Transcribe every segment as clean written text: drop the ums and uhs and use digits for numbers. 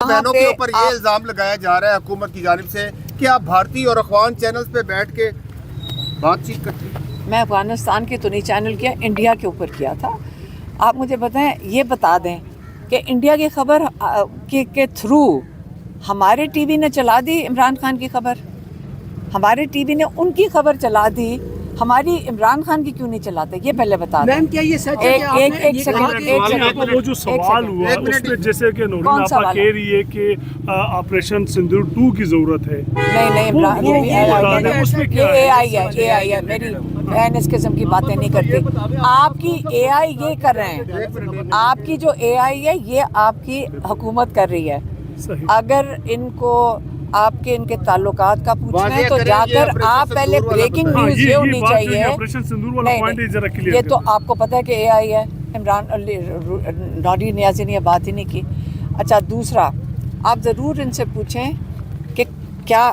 بہنوں کے اوپر یہ الزام لگایا جا رہا ہے حکومت کی جانب سے کہ آپ بھارتی اور افغان چینلز پہ بیٹھ کے بات چیت کرتی ہیں. میں افغانستان کے تو نہیں چینل کیا، انڈیا کے اوپر کیا تھا. آپ مجھے بتائیں، یہ بتا دیں کہ انڈیا کی خبر کے تھرو ہمارے ٹی وی نے چلا دی عمران خان کی خبر، ہمارے ٹی وی نے ان کی خبر چلا دی، ہماری عمران خان کی کیوں نہیں چلاتے؟ یہ پہلے بتا دیں. میم کیا یہ سچ ہے کہ آپ نے ایک سیکنڈ وہ جو سوال ہوا اس میں جیسے کہ نورین آپا کہہ رہی ہے کہ آپریشن سندور 2 کی ضرورت ہے. نہیں یہ اے آئی ہے، میری بہن اس قسم کی باتیں نہیں کرتی. آپ کی اے آئی یہ کر رہے ہیں، آپ کی جو اے آئی ہے یہ آپ کی حکومت کر رہی ہے. اگر ان کو آپ کے ان کے تعلقات کا پوچھنا ہے تو جا کر آپ پہلے بریکنگ نیوز یہ ہونی چاہیے. نہیں یہ تو آپ کو پتہ ہے کہ اے آئی ہے. عمران نوری نیازی نے یہ بات ہی نہیں کی. اچھا دوسرا، آپ ضرور ان سے پوچھیں کہ کیا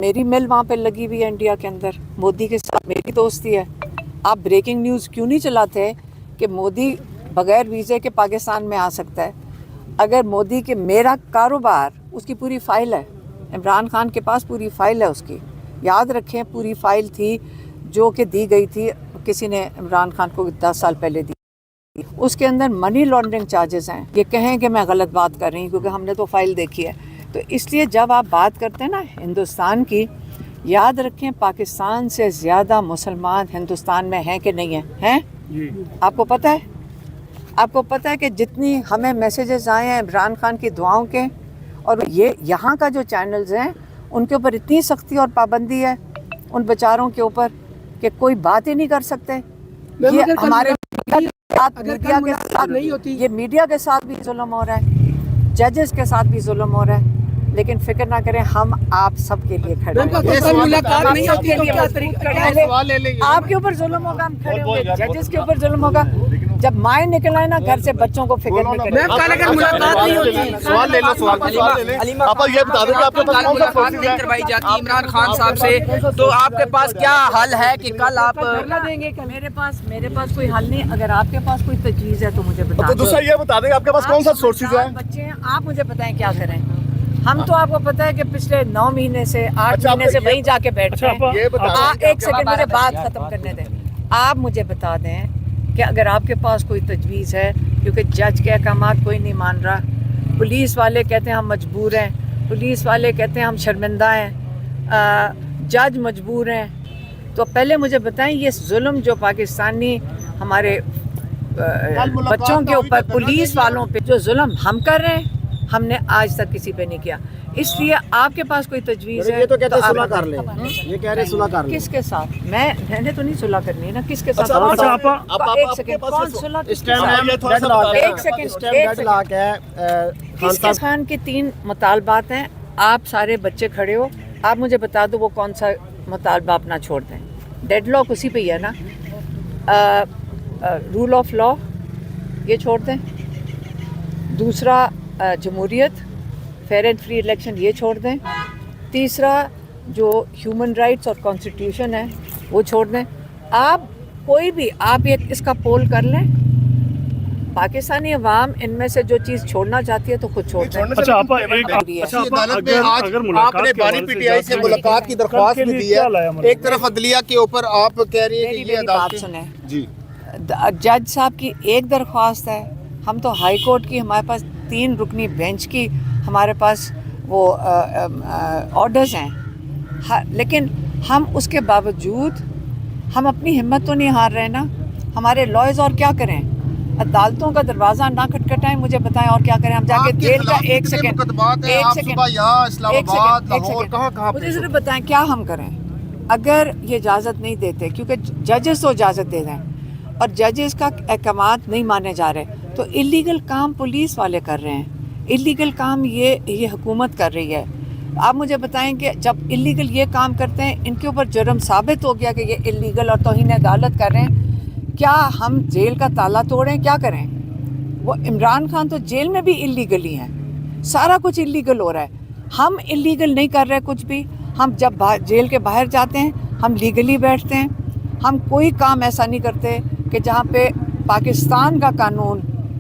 میری مل وہاں پہ لگی ہوئی ہے انڈیا کے اندر، مودی کے ساتھ میری دوستی ہے. آپ بریکنگ نیوز کیوں نہیں چلاتے کہ مودی بغیر ویزے کے پاکستان میں آ سکتا ہے؟ اگر مودی کے میرا کاروبار، اس کی پوری فائل ہے، عمران خان کے پاس پوری فائل ہے اس کی، یاد رکھیں پوری فائل تھی جو کہ دی گئی تھی، کسی نے عمران خان کو 10 سال پہلے دی. اس کے اندر منی لانڈرنگ چارجز ہیں. یہ کہیں کہ میں غلط بات کر رہی ہوں کیونکہ ہم نے تو فائل دیکھی ہے. تو اس لیے جب آپ بات کرتے ہیں نا ہندوستان کی، یاد رکھیں پاکستان سے زیادہ مسلمان ہندوستان میں ہیں کہ نہیں ہیں؟ آپ کو پتہ ہے؟ آپ کو پتہ ہے کہ جتنی ہمیں میسیجز آئے ہیں عمران خان کی دعاؤں کے، اور یہ یہاں کا جو چینلز ہیں ان کے اوپر اتنی سختی اور پابندی ہے ان بیچاروں کے اوپر کہ کوئی بات ہی نہیں کر سکتے. یہ ہمارے میڈیا کے ساتھ بھی ظلم ہو رہا ہے، ججز کے ساتھ بھی ظلم ہو رہا ہے. لیکن فکر نہ کریں، ہم آپ سب کے لیے کھڑے ہیں. آپ کے اوپر ظلم ہوگا، ہم کھڑے ہوں گے. ججز کے اوپر ظلم ہوگا، جب مائیں نکل آئے نا گھر سے بچوں کو فکر نہیں کریں. آپ یہ بتا دیں کہ آپ کے پاس کون سا فورس ہے کروائی جاتی ہے عمران خان صاحب سے، تو آپ کے پاس کیا حل ہے کہ کل آپ دیں گے؟ میرے پاس کوئی حل نہیں. اگر آپ کے پاس کوئی تجویز ہے تو مجھے بتائیں. دوسرا یہ بتا دیں کہ آپ کے پاس کون سا سورسز ہے؟ بچے ہیں، آپ مجھے بتائیں کیا کریں. ہم تو آپ کو پتہ ہے کہ پچھلے 9 مہینے سے 8 مہینے سے وہیں جا کے بیٹھے ہیں. ایک سیکنڈ مجھے بات ختم کرنے دیں. آپ مجھے بتا دیں کہ اگر آپ کے پاس کوئی تجویز ہے، کیونکہ جج کے احکامات کوئی نہیں مان رہا، پولیس والے کہتے ہیں ہم مجبور ہیں، پولیس والے کہتے ہیں ہم شرمندہ ہیں، جج مجبور ہیں، تو پہلے مجھے بتائیں یہ ظلم جو پاکستانی ہمارے بچوں کے اوپر، پولیس والوں پہ جو ظلم ہم کر رہے ہیں، ہم نے آج تک کسی پہ نہیں کیا. اس لیے آپ کے پاس کوئی تجویز ہے یہ تو کہتے ہیں صلح کر لیں، یہ کہہ رہے ہیں صلح کر لیں. کس کے ساتھ؟ میں نے تو نہیں صلح کرنی ہے نا. کس کے ساتھ؟ ایک سیکنڈ، کون صلح کس کے ساتھ؟ ایک سیکنڈ. کس خان کے 3 مطالبات ہیں. آپ سارے بچے کھڑے ہو، آپ مجھے بتا دو وہ کون سا مطالبہ اپنا چھوڑ دیں. ڈیڈ لاک اسی پہ ہی ہے نا. رول آف لا یہ چھوڑ دیں. دوسرا جمہوریت، فیئر اینڈ فری الیکشن یہ چھوڑ دیں. تیسرا جو ہیومن رائٹس اور کانسٹیٹیوشن ہے وہ چھوڑ دیں. آپ کوئی بھی آپ اس کا پول کر لیں. پاکستانی عوام ان میں سے جو چیز چھوڑنا چاہتی ہے تو خود چھوڑ دیں. آپ نے بانی پی ٹی آئی سے ملاقات کی درخواست بھی دی ہے. ایک طرف عدلیہ کے اوپر آپ کہہ رہی ہیں کہ یہ بات سنیں جی، جج صاحب کی ایک درخواست ہے. ہم تو ہائی کورٹ کی، ہمارے پاس 3 رکنی بینچ کی ہمارے پاس وہ آرڈرز ہیں، لیکن ہم اس کے باوجود ہم اپنی ہمت تو نہیں ہار رہے نا. ہمارے لائرز اور کیا کریں؟ عدالتوں کا دروازہ نہ کھٹکھٹائیں. مجھے بتائیں اور کیا کریں؟ ہم جا کے جیل کا مجھے صرف بتائیں کیا ہم کریں اگر یہ اجازت نہیں دیتے، کیونکہ ججز تو اجازت دے دیں اور ججز کا احکامات نہیں مانے جا رہے. تو اللیگل کام پولیس والے کر رہے ہیں، اللیگل کام یہ حکومت کر رہی ہے. آپ مجھے بتائیں کہ جب اللیگل یہ کام کرتے ہیں، ان کے اوپر جرم ثابت ہو گیا کہ یہ اللیگل اور توہین عدالت کر رہے ہیں، کیا ہم جیل کا تالا توڑیں؟ کیا کریں؟ وہ عمران خان تو جیل میں بھی اللیگل ہی ہیں، سارا کچھ اللیگل ہو رہا ہے. ہم اللیگل نہیں کر رہے کچھ بھی. ہم جب جیل کے باہر جاتے ہیں ہم لیگلی بیٹھتے ہیں. ہم کوئی کام ایسا نہیں کرتے کہ جہاں پہ پاکستان کا قانون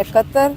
71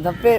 90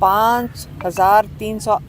5,300